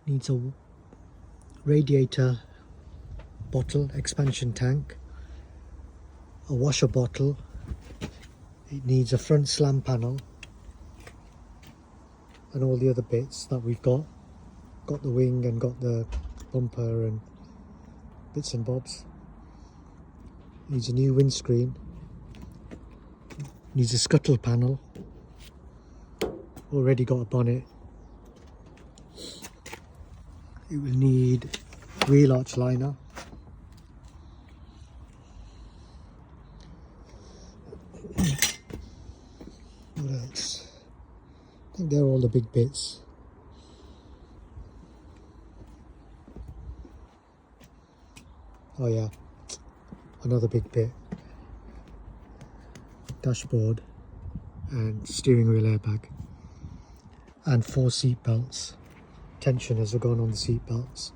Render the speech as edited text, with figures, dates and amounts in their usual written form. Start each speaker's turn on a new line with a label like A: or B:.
A: Needs a radiator bottle, expansion tank, a washer bottle. It needs a front slam panel and all the other bits that we've got. Got the wing and got the bumper and bits and bobs. Needs a new windscreen. Needs a scuttle panel. Already got a bonnet. It will need wheel arch liner. What else? I think they're all the big bits. Oh yeah, another big bit. Dashboard and steering wheel airbag. And 4 seat belts. Tensioners are going on the seat belts.